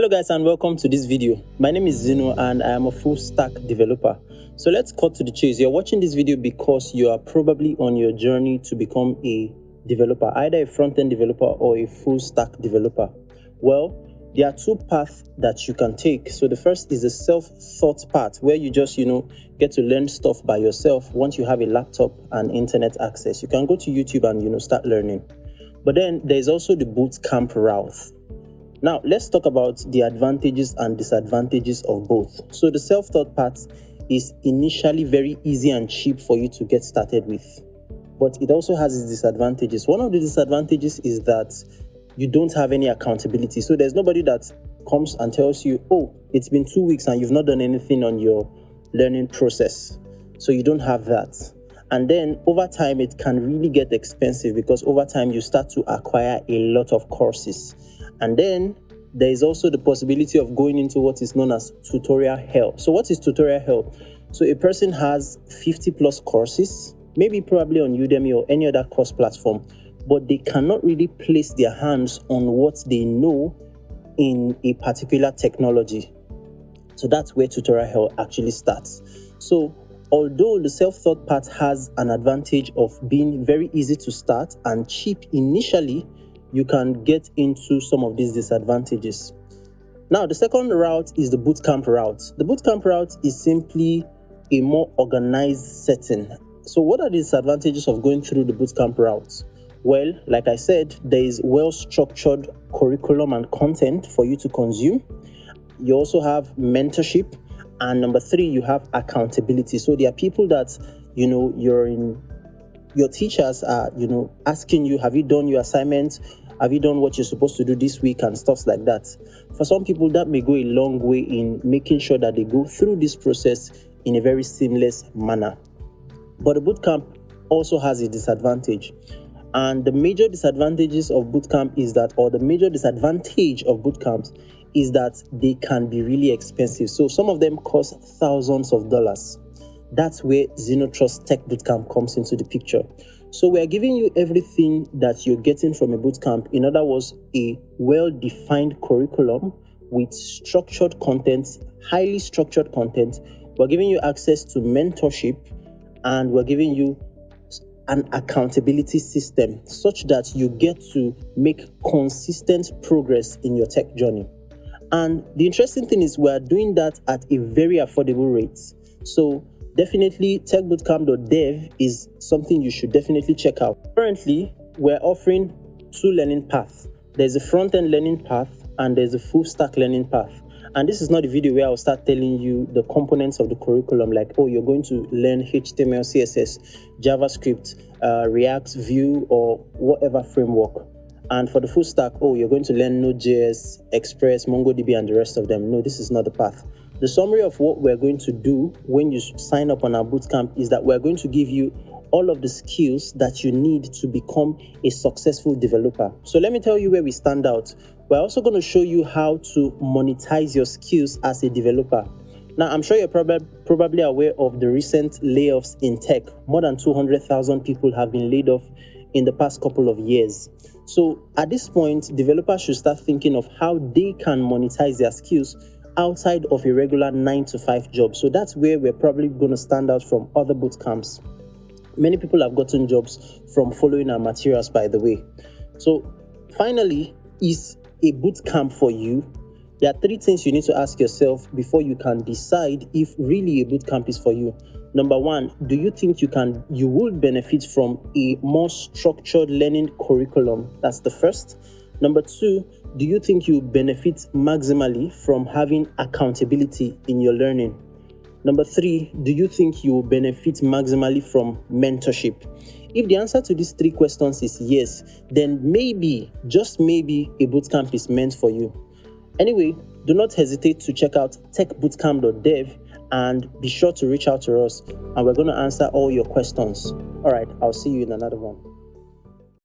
Hello guys and welcome to this video. My name is Zino and I am a full stack developer. So let's cut to the chase. You're watching this video because you are probably on your journey to become a developer, either a front-end developer or a full stack developer. Well, there are two paths that you can take. So the first is the self-taught path where you just, get to learn stuff by yourself. Once you have a laptop and internet access, you can go to YouTube and, start learning. But then there's also the bootcamp route. Now, let's talk about the advantages and disadvantages of both. So the self-taught part is initially very easy and cheap for you to get started with, but it also has its disadvantages. One of the disadvantages is that you don't have any accountability. So there's nobody that comes and tells you, oh, it's been 2 weeks and you've not done anything on your learning process. So you don't have that. And then over time, it can really get expensive because over time you start to acquire a lot of courses. And then there is also the possibility of going into what is known as tutorial hell. So what is tutorial hell? So a person has 50 plus courses, probably on Udemy or any other course platform, but they cannot really place their hands on what they know in a particular technology. So that's where tutorial hell actually starts. So although the self-taught part has an advantage of being very easy to start and cheap initially, you can get into some of these disadvantages. Now, the second route is the bootcamp route. The bootcamp route is simply a more organized setting. So what are the disadvantages of going through the bootcamp route? Well, like I said, there is well-structured curriculum and content for you to consume. You also have mentorship. And number 3, you have accountability. So there are people that, your teachers are, asking you, have you done your assignment? Have you done what you're supposed to do this week and stuff like that? For some people, that may go a long way in making sure that they go through this process in a very seamless manner. But the bootcamp also has a disadvantage. And the major disadvantages of bootcamp is that, or the major disadvantage of bootcamps is that they can be really expensive. So some of them cost thousands of dollars. That's where Zeno Trust Tech Bootcamp comes into the picture. So we are giving you everything that you're getting from a bootcamp. In other words, a well-defined curriculum with structured content, highly structured content. We're giving you access to mentorship, and we're giving you an accountability system such that you get to make consistent progress in your tech journey. And the interesting thing is we're doing that at a very affordable rate. So definitely TechBootcamp.dev is something you should definitely check out. Currently, we're offering 2 learning paths. There's a front-end learning path and there's a full stack learning path. And this is not a video where I'll start telling you the components of the curriculum, like, oh, you're going to learn HTML, CSS, JavaScript, React, Vue, or whatever framework. And for the full stack, oh, you're going to learn Node.js, Express, MongoDB, and the rest of them. No, this is not the path. The summary of what we're going to do when you sign up on our bootcamp is that we're going to give you all of the skills that you need to become a successful developer. So let me tell you where we stand out. We're also going to show you how to monetize your skills as a developer. Now, I'm sure you're probably aware of the recent layoffs in tech. More than 200,000 people have been laid off in the past couple of years. So at this point, developers should start thinking of how they can monetize their skills outside of a regular 9-to-5 job. So that's where we're probably going to stand out from other bootcamps. Many people have gotten jobs from following our materials, by the way. So finally, is a bootcamp for you? There are 3 things you need to ask yourself before you can decide if really a bootcamp is for you. Number 1, do you think you will benefit from a more structured learning curriculum? That's the first. Number 2, do you think you benefit maximally from having accountability in your learning? Number 3, do you think you will benefit maximally from mentorship? If the answer to these 3 questions is yes, then maybe, just maybe, a bootcamp is meant for you. Anyway, do not hesitate to check out TechBootcamp.dev and be sure to reach out to us, and we're going to answer all your questions. All right, I'll see you in another one.